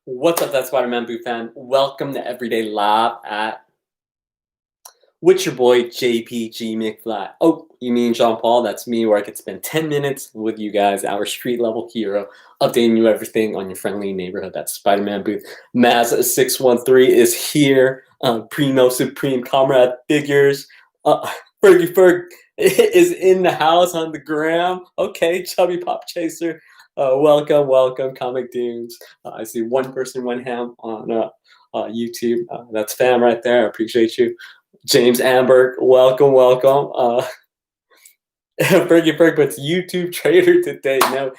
What's up, that's Spider-Man Boo fan. Welcome to Everyday Lab at with your boy JPG Mcfly. Oh, you mean Jean Paul? That's me, where I could spend 10 minutes with you guys, our street level hero, updating you everything on your friendly neighborhood. That's Spider-Man Booth. Maz613 is here. Primo Supreme Comrade Figures. Fergie Ferg is in the house on the gram. Okay, Chubby Pop Chaser. Welcome, Comic Dunes. I see one person went ham on YouTube. That's fam right there. I appreciate you. James Amberg, welcome. Fergie Ferg puts YouTube trader today. No,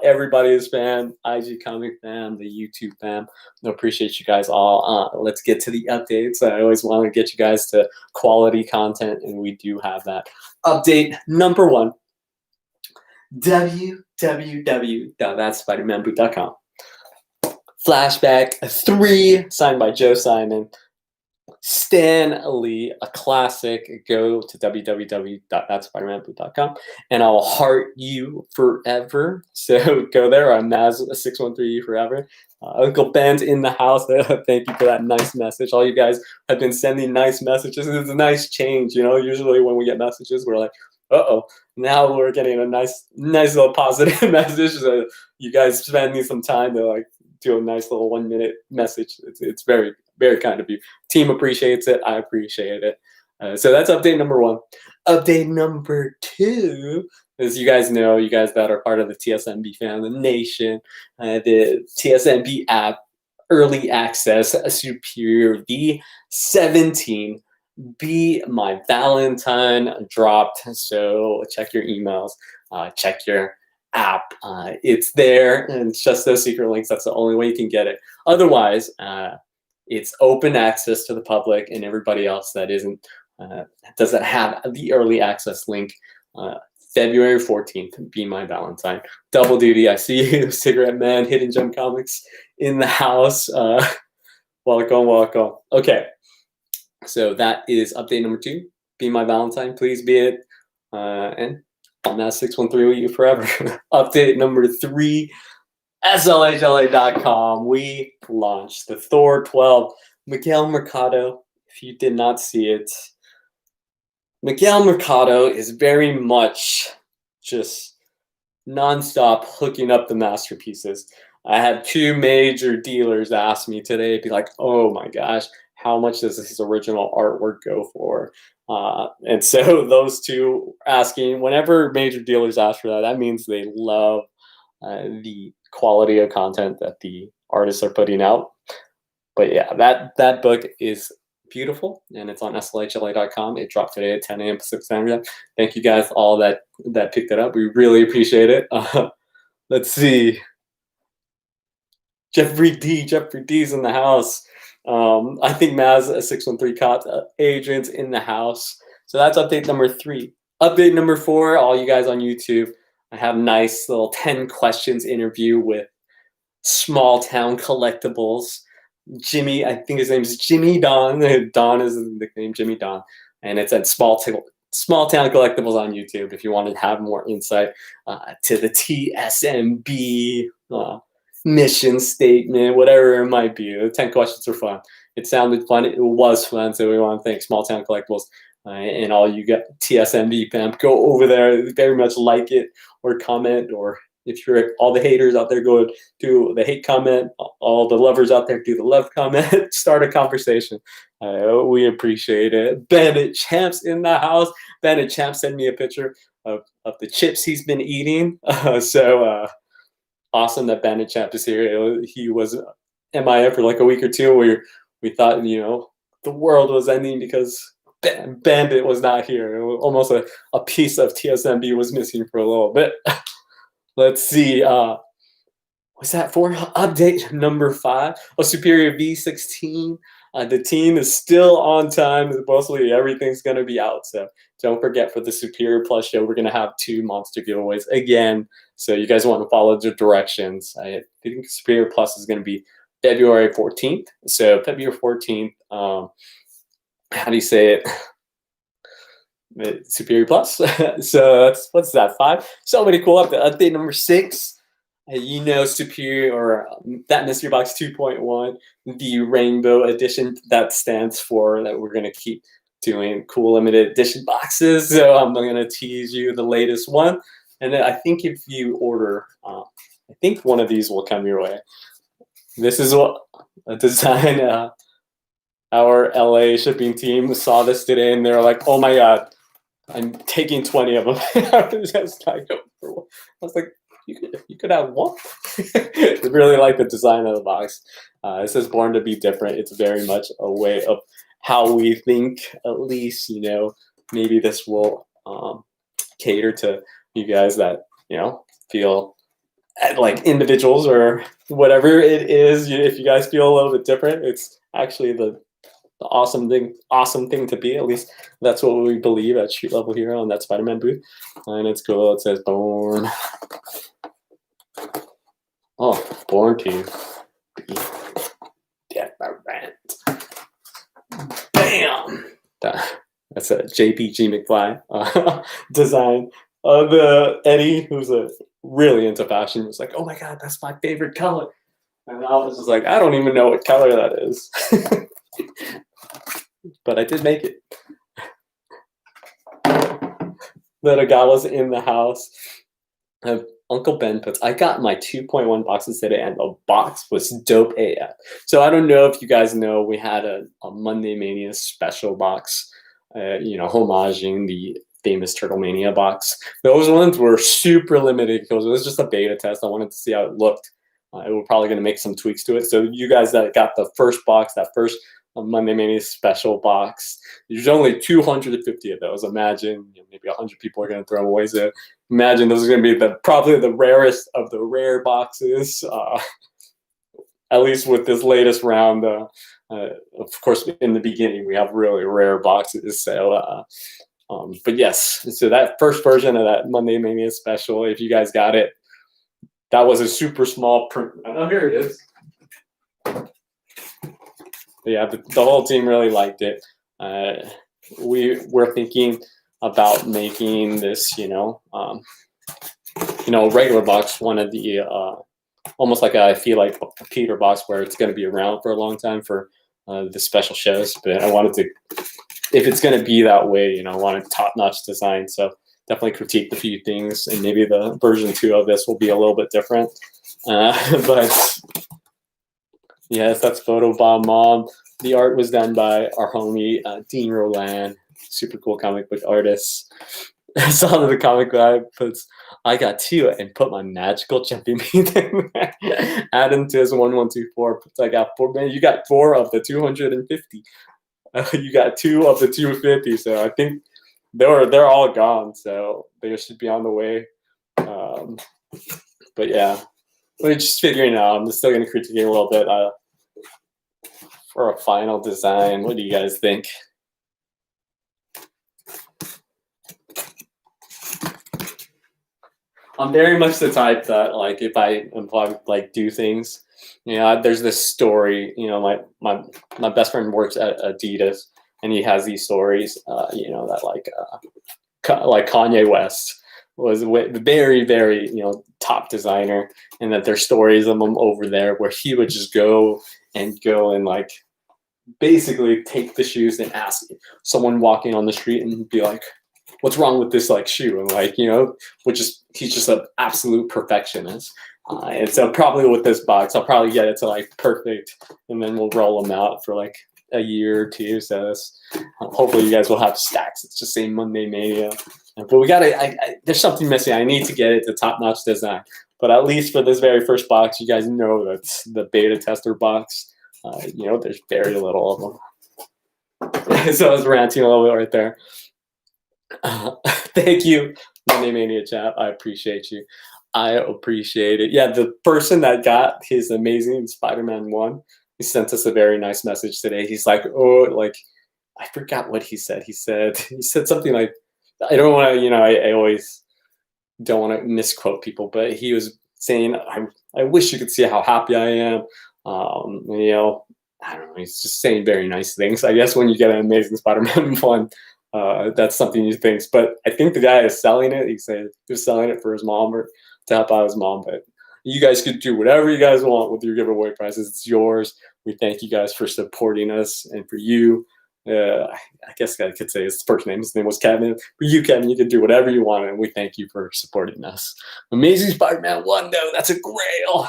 everybody is fam. IG Comic fam, the YouTube fam. I appreciate you guys all. Let's get to the updates. I always want to get you guys to quality content, and we do have that. Update number one. www.thatspidermanboot.com. Flashback 3, signed by Joe Simon. Stan Lee, a classic. Go to www.thatspidermanboot.com and I'll heart you forever. So go there. I'm Maz613 forever. Uncle Ben's in the house. Thank you for that nice message. All you guys have been sending nice messages. It's a nice change. You know, usually when we get messages, we're like, uh-oh, now we're getting a nice little positive message. So you guys spending some time to like do a nice little 1 minute message. It's very, very kind of you. Team appreciates it. I appreciate it. So that's update number one. Update number two, as you guys know, you guys that are part of the TSMB family nation, the TSMB app early access Superior v17 Be My Valentine dropped. So check your emails, check your app. It's there, and it's just those secret links. That's the only way you can get it. Otherwise, it's open access to the public and everybody else that isn't doesn't have the early access link. February 14th, Be My Valentine. Double duty. I see you, Cigarette Man, Hidden Gem Comics in the house. Welcome. Okay, so that is update number two. Be My Valentine, please be it. And I'm Maz613 with you forever. Update number three. SLHLA.com, we launched the Thor 12 Miguel Mercado. If you did not see it, Miguel Mercado is very much just nonstop hooking up the masterpieces. I had two major dealers ask me today, be like, oh my gosh, how much does this original artwork go for? And so those two asking, whenever major dealers ask for that, that means they love the quality of content that the artists are putting out. But yeah, that book is beautiful, and it's on slhla.com. It dropped today at 10 a.m. Pacific Standard Time. Thank you guys all that picked it up. We really appreciate it. Let's see. Jeffrey D's in the house. I think Maz613 caught agents in the house. So that's update number three. Update number four, all you guys on YouTube, I have a nice little 10 questions interview with Small Town Collectibles. Jimmy, I think his name is Jimmy Don. Don is the nickname, Jimmy Don. And it's at Small Town Collectibles on YouTube if you want to have more insight to the TSMB mission statement, whatever it might be. The 10 questions are fun. It sounded fun. It was fun. So we want to thank Small Town Collectibles and all you got TSMB fam. Go over there. Very much like it or comment, or if you're all the haters out there, go do the hate comment. All the lovers out there, do the love comment. Start a conversation. We appreciate it. Bandit Champs in the house. Bandit Champ sent me a picture of the chips he's been eating. Awesome that Bandit Champ is here. He was MIA for like a week or two. We thought, you know, the world was ending because Bandit was not here. Almost a piece of TSMB was missing for a little bit. Let's see. What's that for? Update number 5. Superior v16. The team is still on time. Mostly everything's going to be out. So don't forget, for the Superior Plus show, we're going to have 2 monster giveaways again. So you guys want to follow the directions. I think Superior Plus is going to be February 14th. So February 14th. How do you say it? Superior Plus. So that's, what's that, 5? So many cool. Update number 6. Superior or that mystery box 2.1, the rainbow edition that stands for that we're gonna keep doing cool limited edition boxes. So I'm gonna tease you the latest one, and then I think if you order, I think one of these will come your way. This is what a design. Our LA shipping team saw this today, and they're like, "Oh my god, I'm taking 20 of them." I was just like, I was like, you could have one. I really like the design of the box. It says "Born to be Different." It's very much a way of how we think. At least maybe this will cater to you guys that feel like individuals or whatever it is. If you guys feel a little bit different, it's actually the awesome thing to be. At least that's what we believe at Street Level Hero on that Spider-Man booth. And it's cool. It says "Born." Oh, born to be different. Bam! That's a JPG Mcfly design. The Eddie, who's really into fashion, was like, "Oh my god, that's my favorite color." And I was just like, I don't even know what color that is. But I did make it. That guy was in the house. Uncle Ben puts, I got my 2.1 boxes today, and the box was dope AF. So I don't know if you guys know, we had a Monday Mania special box, homaging the famous Turtle Mania box. Those ones were super limited because it was just a beta test. I wanted to see how it looked. We're probably going to make some tweaks to it. So you guys that got the first box, that first Monday Mania special box, there's only 250 of those. Imagine maybe 100 people are going to throw them away. So imagine those are going to be probably the rarest of the rare boxes, at least with this latest round. Of course, in the beginning, we have really rare boxes. So, but yes, so that first version of that Monday Mania special, if you guys got it, that was a super small print. Oh, here it is. Yeah, the whole team really liked it. We were thinking about making this, regular box, one of the almost like I feel like a Peter box where it's going to be around for a long time for the special shows. But I wanted to, if it's going to be that way, I wanted top-notch design. So definitely critiqued a few things, and maybe the version 2 of this will be a little bit different. But yes, that's Photobomb Mom. The art was done by our homie Dean Roland, super cool comic book artist. Some of the comic guy puts, I got 2 and put my magical jumping beat in there. Add him to his 1124. Puts, I got 4. Man, you got 4 of the 250. You got 2 of the 250. So I think they're all gone. So they should be on the way. But yeah, we're just figuring it out. I'm still going to critique it a little bit. For a final design, what do you guys think? I'm very much the type that, like, if I do things, there's this story. My best friend works at Adidas, and he has these stories. That like Kanye West was very, very top designer, and that there's stories of him over there where he would just go and like basically take the shoes and ask someone walking on the street and be like, what's wrong with this shoe? And he's just an absolute perfectionist. And so probably with this box, I'll probably get it to perfect, and then we'll roll them out for a year or 2. So hopefully you guys will have stacks. It's just saying Monday Mania. But we gotta, there's something missing. I need to get it to top-notch design. But at least for this very first box, you guys know that's the beta tester box. There's very little of them. So I was ranting a little bit right there. Thank you, Monday Mania chat. I appreciate you. I appreciate it. Yeah, the person that got his amazing Spider-Man 1, he sent us a very nice message today. He's like, I forgot what he said. He said something like, I don't want to, I always don't want to misquote people, but he was saying, I wish you could see how happy I am. I don't know. He's just saying very nice things. I guess when you get an amazing Spider-Man 1, that's something you think. But I think the guy is selling it. He said he was selling it for his mom or to help out his mom. But You guys could do whatever you guys want with your giveaway prizes. It's yours. We thank you guys for supporting us, and for you, I guess I could say his first name. His name was Kevin. For you, Kevin, you can do whatever you want, and we thank you for supporting us. Amazing Spider-Man 1, though. That's a grail.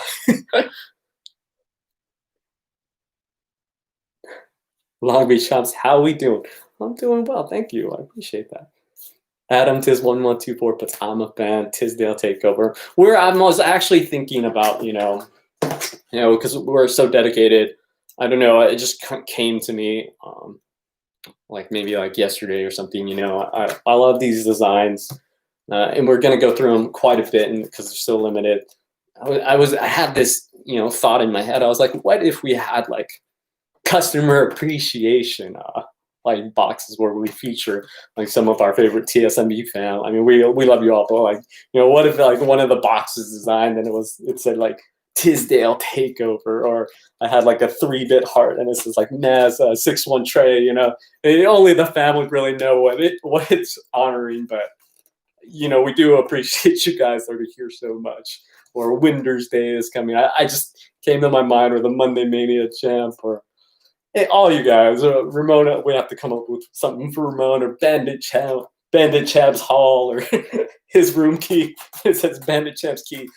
Long Beach Chomps, how we doing? I'm doing well, thank you. I appreciate that. Adam Tiz1124 puts I'm a fan. Tisdale Takeover. Where I was actually thinking about, because we're so dedicated. I don't know. It just came to me, like maybe like yesterday or something. I love these designs, and we're gonna go through them quite a bit, and because they're so limited. I had this thought in my head. I was like, what if we had like customer appreciation like boxes where we feature like some of our favorite TSMB fam. I mean, we love you all, but like, what if like one of the boxes designed and it said like Tisdale Takeover, or I had like a 3-bit heart and it says like Naz 6-1 Trey, and only the fam would really know what it's honoring, but we do appreciate you guys that are here so much. Or Winter's Day is coming. I just came to my mind, or the Monday Mania Champ, or hey, all you guys, Ramona, we have to come up with something for Ramona, or Bandit Chab's Hall, or his room key. It says Bandit Chab's key.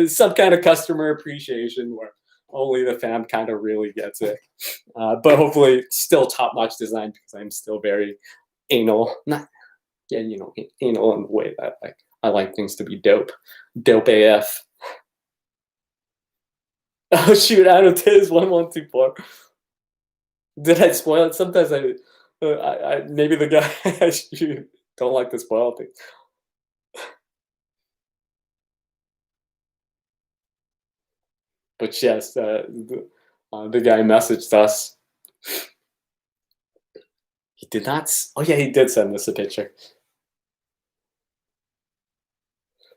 Some kind of customer appreciation where only the fam kind of really gets it. But hopefully, still top-notch design, because I'm still very anal. Anal in the way that I like things to be dope AF. Oh shoot, Adam Tiz 1124. Did I spoil it? Sometimes I maybe the guy don't like to spoil things. But yes, the guy messaged us. He did not. Oh yeah, he did send us a picture.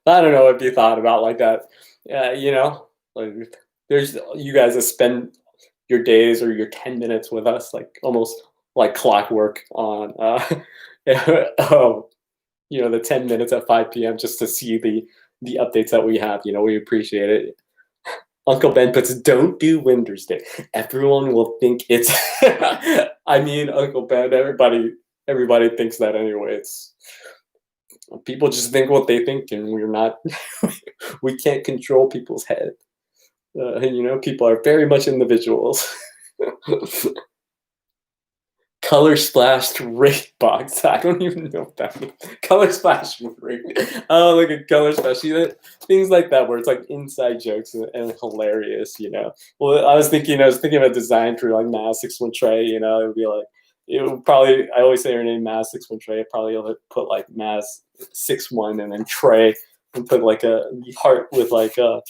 I don't know if you thought about like that. Like there's you guys that spend your days or your 10 minutes with us, like almost like clockwork on the 10 minutes at 5 p.m. just to see the updates that we have. We appreciate it. Uncle Ben puts, don't do Winter's Day. Everyone will think it's I mean, Uncle Ben, everybody thinks that anyway. It's people just think what they think, and we're not we can't control people's head. People are very much individuals. Color splashed rate box. I don't even know what that means. Color splash rate. Oh, like a color splash. Things like that where it's like inside jokes and hilarious. Well, I was thinking of a design for like Maz 6-1 Trey. It would be like, it would probably, I always say her name Maz 6-1 Trey. I'd probably put like Maz 6-1 and then Trey, and put like a heart with like a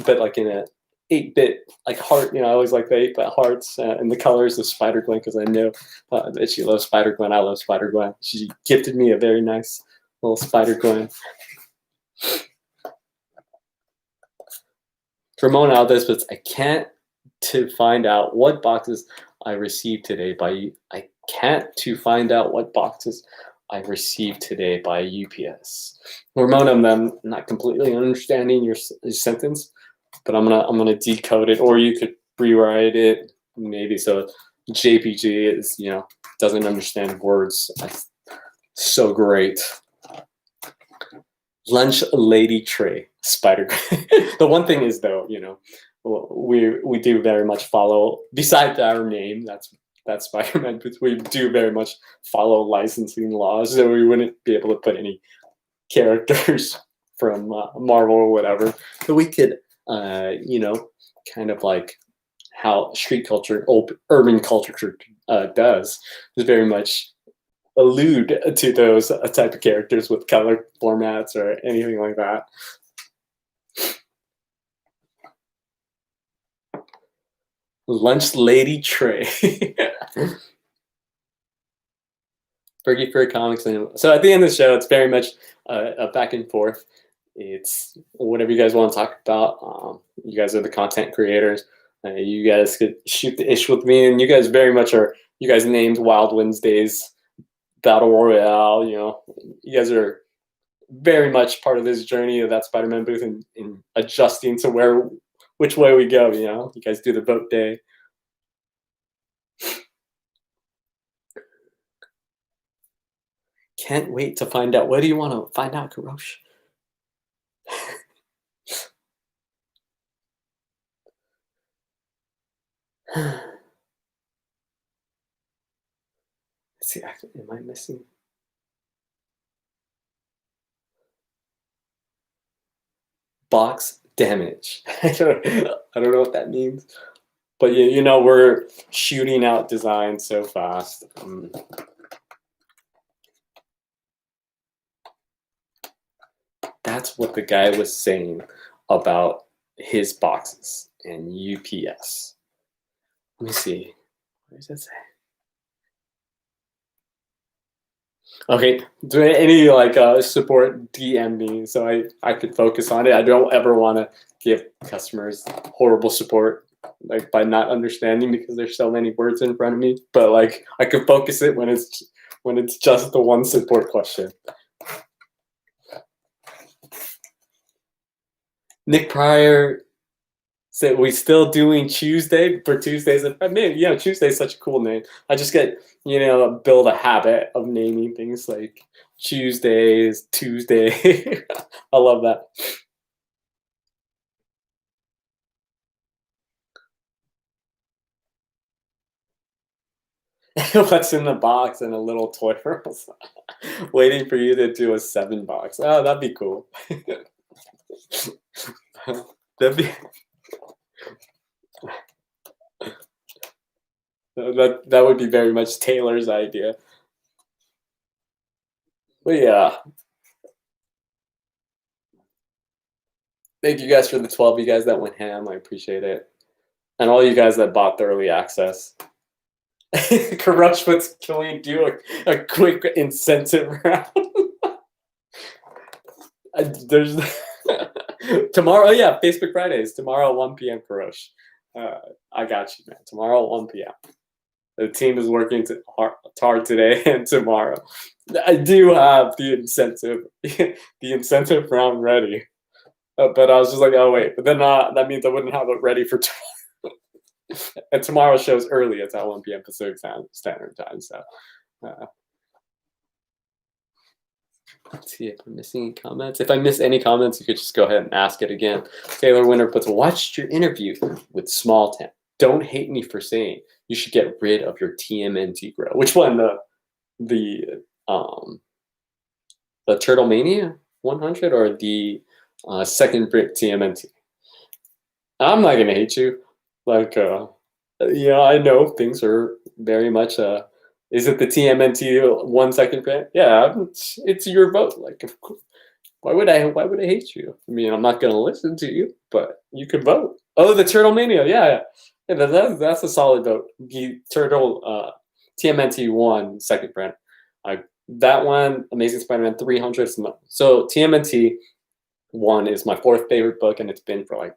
bit like in a 8-bit like heart. I always like the 8-bit hearts, and the colors of Spider Gwen, because I know that she loves Spider Gwen. I love Spider Gwen. She gifted me a very nice little Spider Gwen. Ramon Aldes, but I can't to find out what boxes I received today by UPS. Ramon, I'm not completely understanding your sentence, but I'm gonna decode it, or you could rewrite it maybe so JPG is doesn't understand words. So great. Lunch Lady Trey Spider. The one thing is though, we do very much follow, besides our name, that's Spider-Man, but we do very much follow licensing laws, so we wouldn't be able to put any characters from Marvel or whatever. So we could kind of like how street culture, urban culture does, is very much allude to those type of characters with color formats or anything like that. Lunch Lady Trey. Fergie Fur Comics. So at the end of the show, it's very much a back and forth. It's whatever you guys want to talk about. You guys are the content creators. You guys could shoot the ish with me, and you guys very much are. You guys named Wild Wednesdays Battle Royale. You guys are very much part of this journey of that Spider-Man booth and in adjusting to which way we go. You guys do the vote day. Can't wait to find out. What do you want to find out, Karosh? Let's see, am I missing? Box damage. I don't know what that means. But we're shooting out designs so fast. That's what the guy was saying about his boxes and UPS. Let me see. What does it say? Okay, do any support DM me so I could focus on it. I don't ever want to give customers horrible support by not understanding because there's so many words in front of me. But I could focus it when it's just the one support question. Nick Pryor said, we still doing Tuesday for Tuesdays? I mean, Tuesday's such a cool name. I just get, build a habit of naming things like Tuesdays, Tuesday. I love that. What's in the box and a little toy waiting for you to do a 7 box. Oh, that'd be cool. That'd be that would be very much Taylor's idea. But yeah. Thank you guys for the 12 you guys that went ham. I appreciate it. And all you guys that bought the early access. Karush, can we do a quick incentive round? There's tomorrow, yeah, Facebook Fridays. Tomorrow, 1 p.m. Karush. I got you, man. Tomorrow, 1 p.m. The team is working hard today and tomorrow. I do have the incentive round ready. But I was just like, oh wait, but then that means I wouldn't have it ready for tomorrow. And tomorrow's show's early. It's at 1 p.m. Pacific Standard Time. So let's see if I'm missing any comments. If I miss any comments, you could just go ahead and ask it again. Taylor Winter puts, watched your interview with Small Town. Don't hate me for saying you should get rid of your TMNT grill. Which one? The Turtle Mania 100 or the second brick TMNT? I'm not gonna hate you. I know things are very much. Is it the TMNT 1 second print? Yeah, it's your vote. Why would I hate you? I mean, I'm not gonna listen to you, but you could vote. Oh, the Turtle Mania, yeah. That's a solid vote. The Turtle TMNT 1 second print. That one, Amazing Spider-Man 300. So TMNT 1 is my 4th favorite book, and it's been for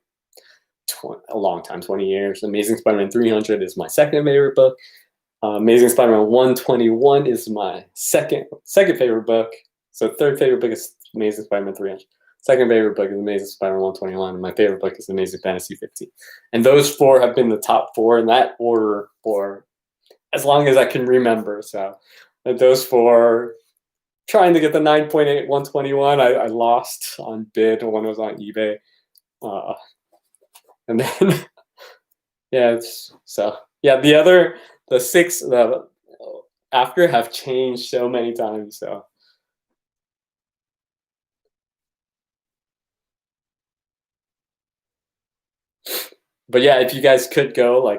a long time, 20 years. Amazing Spider-Man 300 is my 2nd favorite book. Amazing Spider-Man 121 is my second favorite book. So 3rd favorite book is Amazing Spider-Man 300. 2nd favorite book is Amazing Spider-Man 121. And my favorite book is Amazing Fantasy 15. And those 4 have been the top 4 in that order for as long as I can remember. So those 4, trying to get the 9.8 121, I lost on bid when it was on eBay. And then, the 6 after have changed so many times. So, but yeah, if you guys could go,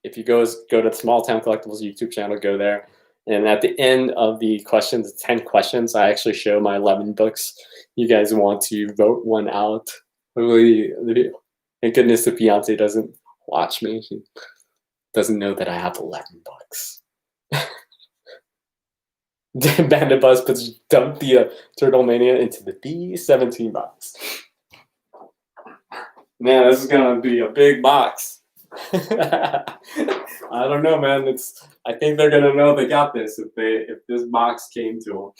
if you go to the Small Town Collectibles YouTube channel, go there. And at the end of the questions, 10 questions, I actually show my 11 books. You guys want to vote one out? Thank goodness the fiance doesn't watch me. She doesn't know that I have 11 books. Bandit Buzz puts dump the Turtle Mania into the v17 box. Man, this is gonna be a big box. I don't know, man. I think they're gonna know they got this if this box came to them.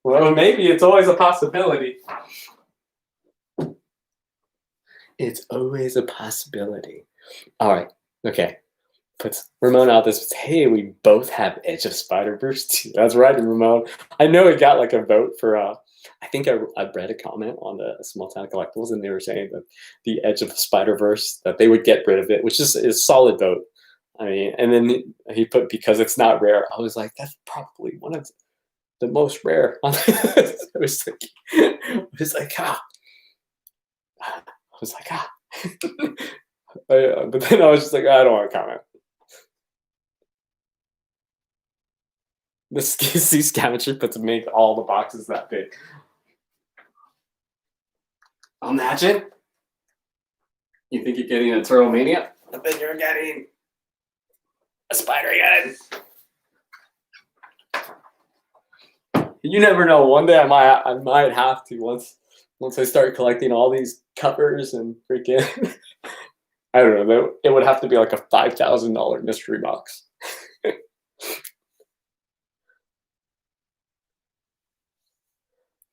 Well, maybe it's always a possibility. It's always a possibility. All right. Okay. Puts Ramon out this. Hey, we both have Edge of Spider-Verse 2. That's right, Ramon. I know it got like a vote for. I think I read a comment on the Small Town Collectibles, and they were saying that the Edge of Spider-Verse, that they would get rid of it, which is a solid vote. I mean, and then he put because it's not rare. I was like, that's probably one of the most rare. I was like, ah. I was like, ah. But then I was just like, I don't want to comment. The sea scavenger puts make all the boxes that big. Imagine. You think you're getting a Turtle Mania, but then you're getting a spider again. You never know. One day I might have to once I start collecting all these covers and freaking. I don't know. It would have to be like a $5,000 mystery box.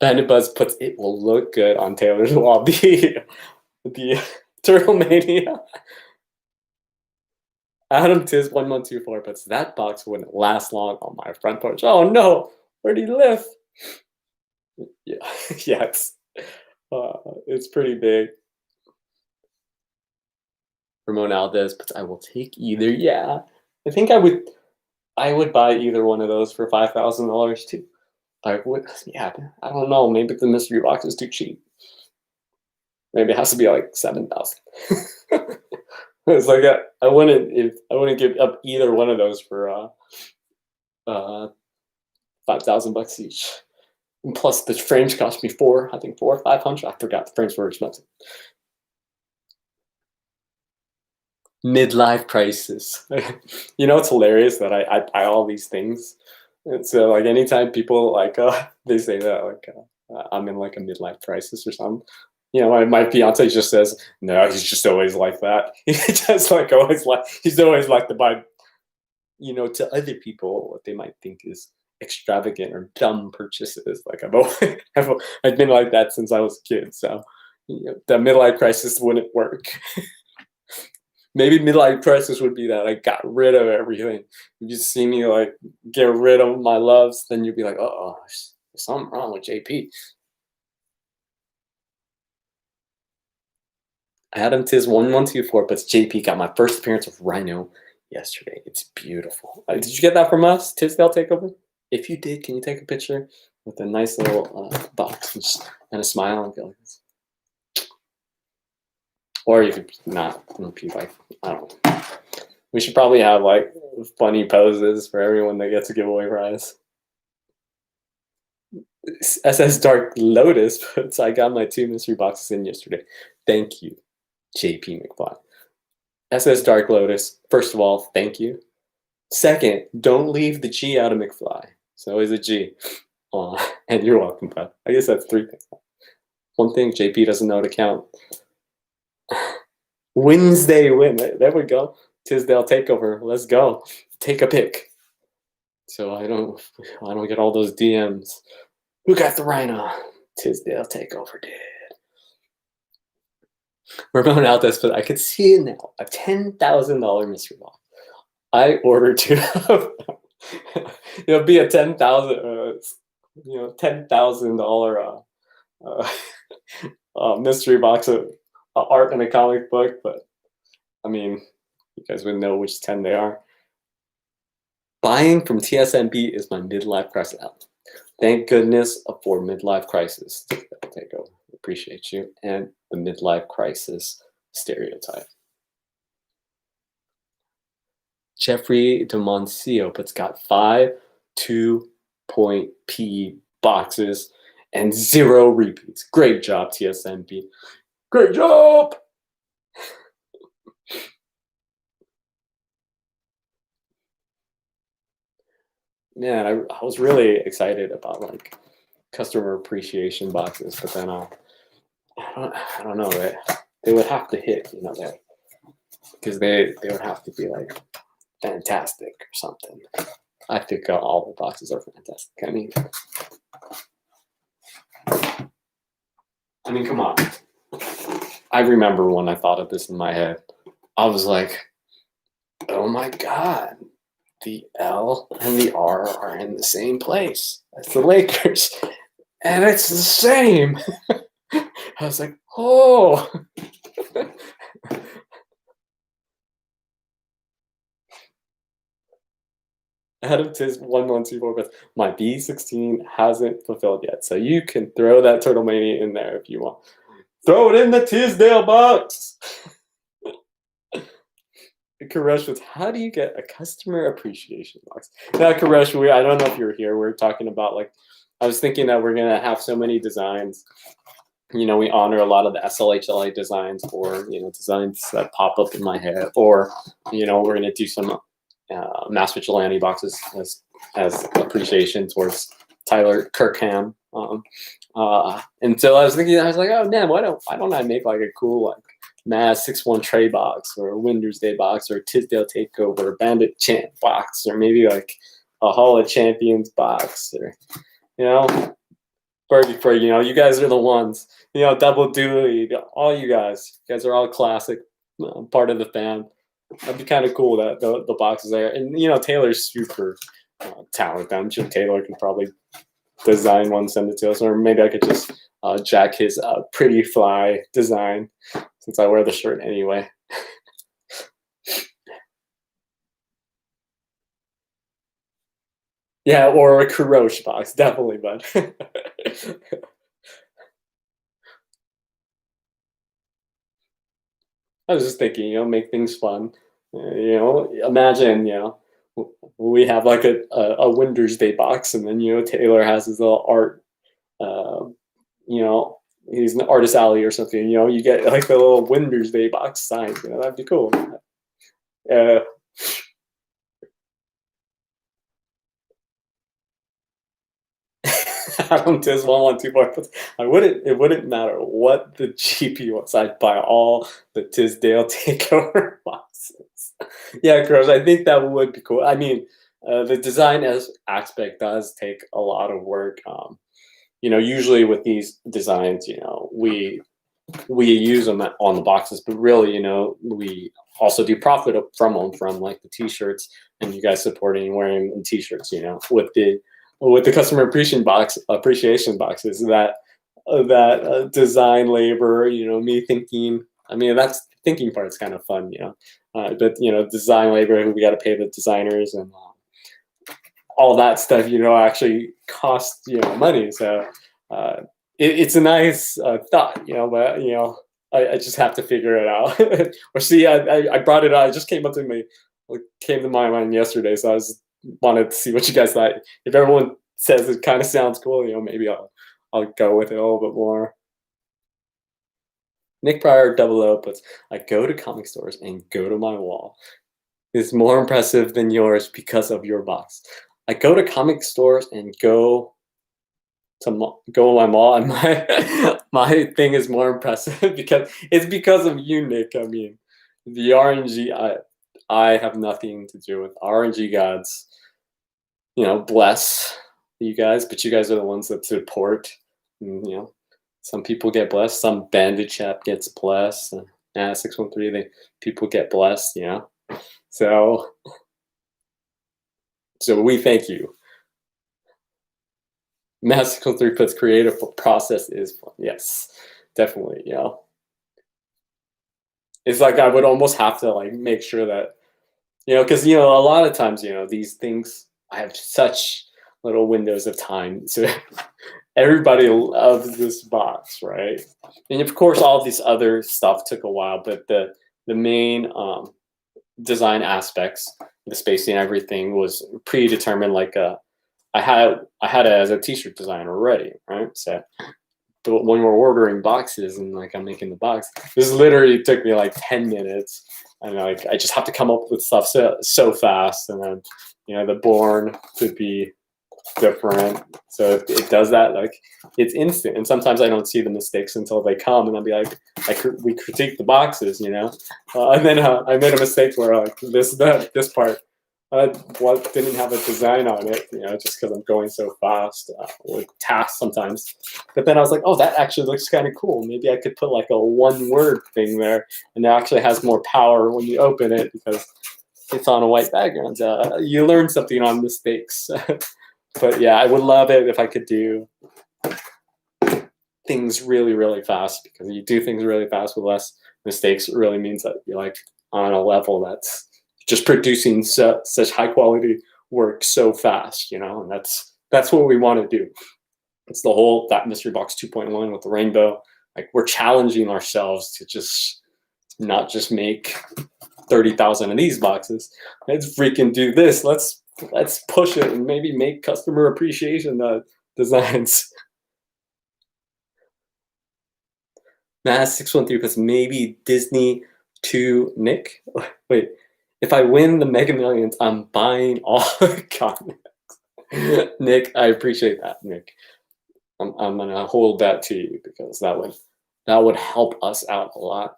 Bandit Buzz puts it will look good on Taylor's wall. The Turtle Mania. Adam Tiz 1124 puts that box wouldn't last long on my front porch. Oh no, where do you live? Yeah, yeah, it's pretty big. Ramon Aldes puts I will take either. Yeah, I think I would buy either one of those for $5,000 too. I would. Yeah, I don't know. Maybe the mystery box is too cheap. Maybe it has to be like 7,000. It's like I wouldn't give up either one of those for $5,000 each. And plus the frames cost me I think four or 500. I forgot the frames were expensive. Midlife crisis. You know, it's hilarious that I buy all these things. And so like anytime people like they say that like I'm in like a midlife crisis or something. You know, my fiance just says, no, he's just always like that. He's always like to buy, you know, to other people what they might think is extravagant or dumb purchases. Like I've been like that since I was a kid. So you know, the midlife crisis wouldn't work. Maybe midlife crisis would be that I got rid of everything. If you see me like get rid of my loves, then you'd be like, oh, there's something wrong with JP. Adam Tiz 1124 puts JP got my first appearance with Rhino yesterday. It's beautiful. Did you get that from us, Tisdale Takeover? If you did, can you take a picture with a nice little box and a smile and go like this? Or you could not. Be like, I don't know. We should probably have like funny poses for everyone that gets a giveaway prize. SS Dark Lotus puts I got my 2 mystery boxes in yesterday. Thank you, JP Mcfly. SS Dark Lotus, first of all, thank you. Second, don't leave the G out of McFly. It's always a G. And you're welcome, bud. I guess that's 3 things. One thing JP doesn't know how to count. Wednesday win. There we go. Tisdale Takeover. Let's go. Take a pick. So I don't get all those DMs. Who got the Rhino? Tisdale Takeover did. We're going out this, but I could see it now. A $10,000 mystery box. I ordered 2 of them. It'll be a $10,000 mystery box of art in a comic book, but I mean, you guys would know which 10 they are. Buying from TSMB is my midlife crisis. Thank goodness for midlife crisis. Takeover. Appreciate you. And the midlife crisis stereotype. Jeffrey DeMoncio puts got 5 2-point-P boxes and 0 repeats. Great job, TSMB. Great job! Man, I was really excited about like customer appreciation boxes, but then I don't know, they would have to hit, you know, that because they would have to be like fantastic or something. I think all the boxes are fantastic. I mean, I mean, come on. I remember when I thought of this in my head. I was like, oh my God, the L and the R are in the same place. That's the Lakers. And it's the same. I was like, oh. Out of Tiz 1124, but my V16 hasn't fulfilled yet. So you can throw that Turtle Mania in there if you want. Throw it in the Tisdale box. Koresh was, how do you get a customer appreciation box? Now, Koresh, I don't know if you were here. We were talking about, like, I was thinking that we're going to have so many designs. You know, we honor a lot of the SLHLA designs, or, you know, designs that pop up in my head, or, you know, we're going to do some Mass Vigilante boxes as appreciation towards Tyler Kirkham. And so I was thinking, I was like, oh man, why don't I make like a cool like Mass 6-1 Trey box, or a Winter's Day box, or a Tisdale Takeover, or Bandit Champ box, or maybe like a Hall of Champions box, or, you know, for you know, you guys are the ones, you know, Double Dooley, all you guys are all classic, part of the fam. That'd be kind of cool that the box is there. And, you know, Taylor's super talented. I'm sure Taylor can probably design one, send it to us. Or maybe I could just jack his Pretty Fly design, since I wear the shirt anyway. Yeah, or a Kurosh box, definitely, bud. I was just thinking, you know, make things fun. You know, imagine, you know, we have like a Winter's Day box, and then, you know, Taylor has his little art, you know, he's an artist alley or something. You know, you get like the little Winter's Day box signed. You know, that'd be cool. Adam Tiz 1124. It wouldn't matter what the GP was. I'd buy all the Tisdale Takeover boxes. Yeah, Crows, I think that would be cool. I mean, the design as aspect does take a lot of work. You know, usually with these designs, you know, we use them on the boxes, but really, you know, we also do profit from them, from like the t-shirts, and you guys supporting and wearing t-shirts, you know, with the customer appreciation boxes, that design labor, you know, me thinking, I mean, that's the thinking part's kind of fun, you know, but, you know, design labor, we got to pay the designers, and all that stuff, you know, actually costs, you know, money. So it's a nice thought, you know, but, you know, I just have to figure it out. Or see, I brought it out. It just came to my mind yesterday. So I was wanted to see what you guys thought. If everyone says it kind of sounds cool, you know, maybe I'll go with it a little bit more. Nick Pryor 00 puts, I go to comic stores and go to my wall. It's more impressive than yours because of your box. I go to comic stores and go to my mall, and my my thing is more impressive because of you, Nick. I mean, the RNG, I have nothing to do with RNG gods. You know, bless you guys, but you guys are the ones that support. And, you know, some people get blessed. Some bandit chap gets blessed. 613, people get blessed. You know, so we thank you. Massical 3 puts creative process is fun. Yes, definitely. You know, it's like I would almost have to like make sure that, you know, because, you know, a lot of times, you know, these things, I have such little windows of time. So everybody loves this box, right? And of course, all of this other stuff took a while, but the main design aspects, the spacing, everything was predetermined. Like I had it as a t-shirt design already, right? So, but when we're ordering boxes and like I'm making the box, this literally took me like 10 minutes, and like I just have to come up with stuff so fast, and then, you know, the born could be different, so it does that, like it's instant, and sometimes I don't see the mistakes until they come, and I'll be like, we critique the boxes, you know, and then I made a mistake where like this part didn't have a design on it, just because I'm going so fast with tasks sometimes. But then I was like, oh, that actually looks kind of cool. Maybe I could put like a one-word thing there, and it actually has more power when you open it because it's on a white background. You learn something on mistakes. But yeah, I would love it if I could do things really, really fast, because you do things really fast with less mistakes. It really means that you're like on a level that's just producing such high quality work so fast, and that's what we want to do. It's the whole that mystery box 2.1 with the rainbow. Like, we're challenging ourselves to just not just make 30,000 of these boxes. Let's freaking do this. Let's push it and maybe make customer appreciation designs. Mass613 puts maybe Disney to Nick. Wait, if I win the Mega Millions, I'm buying all the comics. Nick, I appreciate that, Nick. I'm gonna hold that to you, because that would help us out a lot.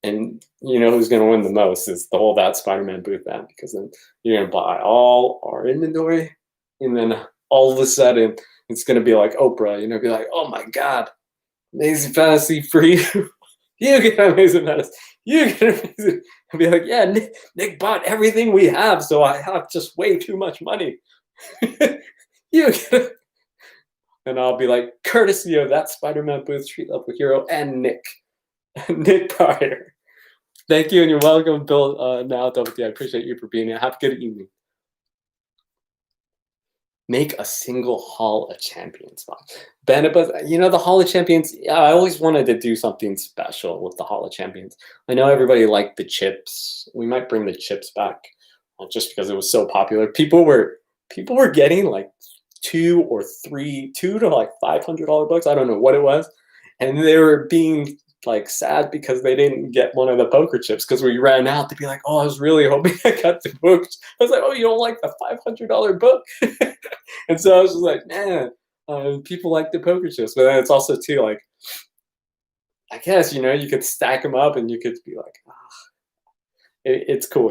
And who's gonna win the most is the whole That Spider-Man booth ban, because then you're gonna buy all our inventory, and then all of a sudden it's gonna be like Oprah, be like, oh my god, Amazing Fantasy free. You get Amazing Fantasy. You get Amazing. I'll be like, yeah, Nick bought everything we have, so I have just way too much money. You get it. And I'll be like, courtesy of That Spider-Man booth, street level hero, and Nick Pryor. Thank you, and you're welcome, Bill. Now, WT, I appreciate you for being here. Have a good evening. Make a single Hall of Champions box. But the Hall of Champions, I always wanted to do something special with the Hall of Champions. I know everybody liked the chips. We might bring the chips back, just because it was so popular. People were getting like two to like $500 books. I don't know what it was, and they were being like sad because they didn't get one of the poker chips, because we ran out. They'd be like, oh, I was really hoping I got the book. I was like, oh, you don't like the $500 book? And so I was just like, man, people like the poker chips. But then it's also too, like, I guess, you could stack them up and you could be like, it's cool,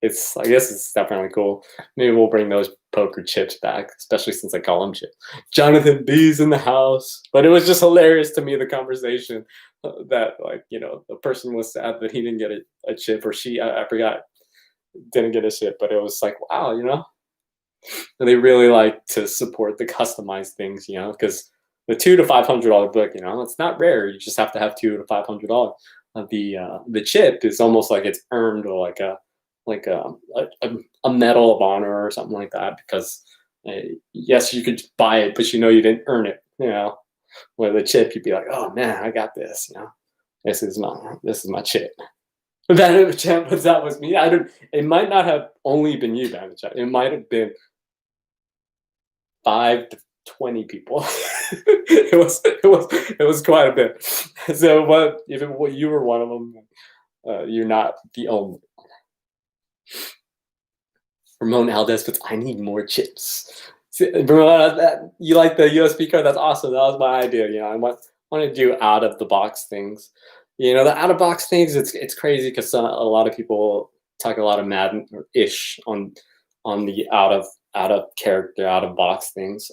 it's, I guess it's definitely cool. Maybe we'll bring those poker chips back, especially since I call them chips. Jonathan B's in the house. But it was just hilarious to me, the conversation that, like, the person was sad that he didn't get a chip, or she, I forgot, didn't get a chip. But it was like, wow, they really like to support the customized things, because the $200 to $500 book, it's not rare. You just have to have $200 to $500. The chip is almost like it's earned, or like a medal of honor or something like that, because yes, you could buy it, but you didn't earn it. With a chip, you'd be like, oh man, I got this. This is my chip. Bandit Champ, that was me. It might not have only been you, Bandit Champ. It might have been 5 to 20 people. it was quite a bit. So, but if you were one of them, you're not the only. Ramon Aldez puts, I need more chips. Ramon, you like the USB card? That's awesome. That was my idea. I want to do out of the box things. The out of box things, it's crazy, because a lot of people talk a lot of Madden-ish on the out of character, out of box things.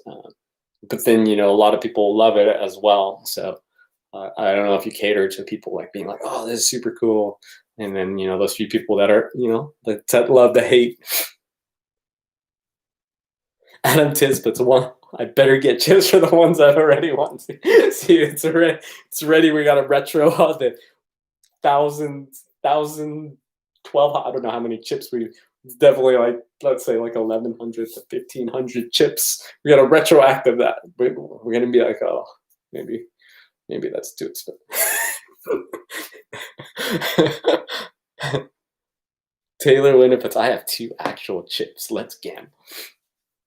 But then a lot of people love it as well. So I don't know if you cater to people like being like, oh, this is super cool, and then those few people that are that love to hate. Adam Tisbett's one. I better get chips for the ones I've already won. See, it's ready. We got a retro of the 1,000, 1,012. I don't know how many chips it's definitely like, let's say like 1,100 to 1,500 chips. We got a retroactive that. We're gonna be like, oh, maybe that's too expensive. Taylor Winniputs, I have 2 actual chips. Let's gamble.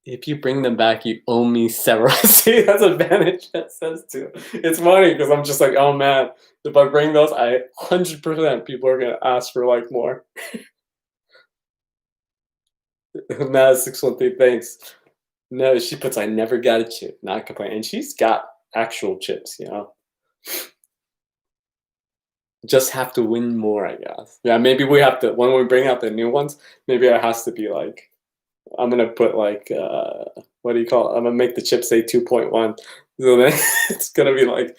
If you bring them back, you owe me several. See, that's a advantage that says too. It's funny, because I'm just like, oh man, if I bring those, 100% people are gonna ask for like more. Maz613, thanks. No, she puts, I never got a chip, not complaining. And she's got actual chips, just have to win more, I guess. Yeah, maybe we have to, when we bring out the new ones, maybe it has to be like, I'm gonna put like what do you call it? I'm gonna make the chip say 2.1. So then it's gonna be like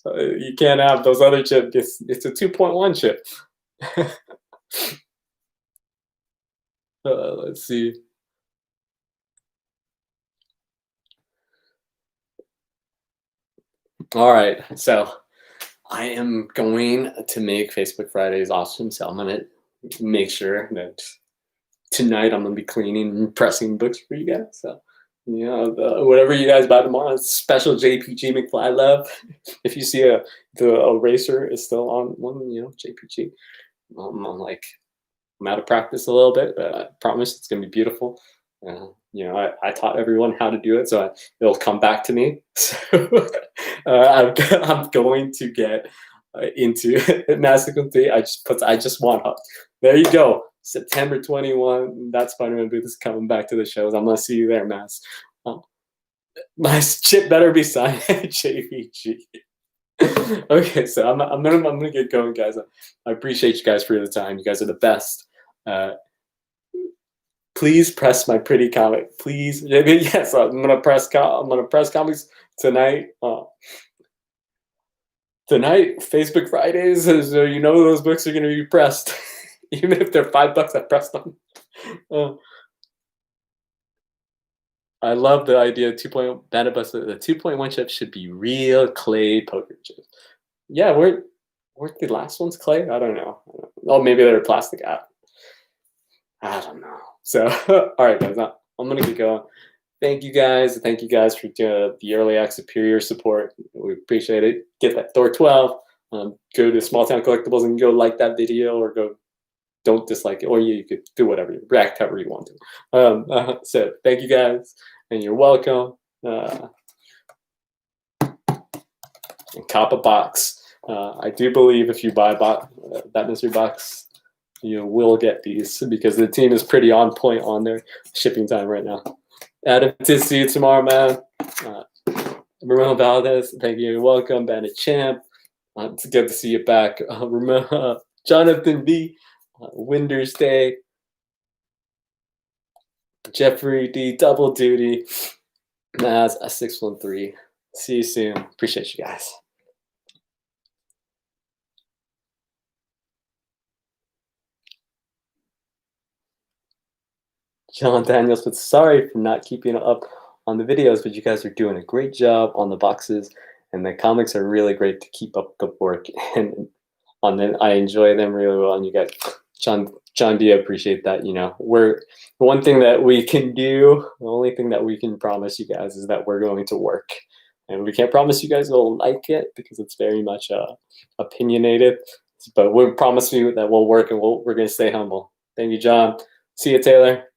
you can't have those other chips. It's a 2.1 chip. Let's see. All right, so I am going to make Facebook Fridays awesome. So I'm gonna make sure that tonight I'm gonna be cleaning and pressing books for you guys. So whatever you guys buy tomorrow, it's special JPG Mcfly love. If you see the eraser is still on one, JPG. I'm out of practice a little bit, but I promise it's gonna be beautiful. I taught everyone how to do it, so it'll come back to me. So I'm going to get into Master Complete. I just want up. There you go. September 21. That Spider-Man booth is coming back to the shows. I'm gonna see you there, Mass. My chip better be signed JPG. Okay, so I'm gonna get going, guys. I appreciate you guys for the time. You guys are the best. Please press my pretty comic, please. Yes, I'm gonna press comics tonight. Tonight, Facebook Fridays, so those books are gonna be pressed, even if they're $5. I pressed them. I love the idea of 2.0 Vanabus. The 2.1 chip should be real clay poker chips. Yeah, weren't the last ones clay? I don't know. Oh, maybe they're plastic. I don't know. So, all right, guys, I'm gonna get going. Thank you guys. Thank you guys for the early access superior support. We appreciate it. Get that Thor 12. Go to Small Town Collectibles and go like that video, or don't dislike it, or you could do whatever, react however you want to. So thank you guys, and you're welcome. And cop a box. I do believe if you buy that mystery box, you will get these because the team is pretty on point on their shipping time right now. Adam, to see you tomorrow, man. Ramon Valdez, thank you. You're welcome. Bandit Champ, it's good to see you back. Jonathan B, Winders Day, Jeffrey D, Double Duty, Maz, a 613. See you soon. Appreciate you guys. John Daniels, but sorry for not keeping up on the videos, but you guys are doing a great job on the boxes, and the comics are really great to keep up the work. And on them, I enjoy them really well. And you guys, John D, appreciate that. We're the one thing that we can do. The only thing that we can promise you guys is that we're going to work, and we can't promise you guys will like it because it's very much opinionated. But we promise you that we'll work and we're going to stay humble. Thank you, John. See you, Taylor.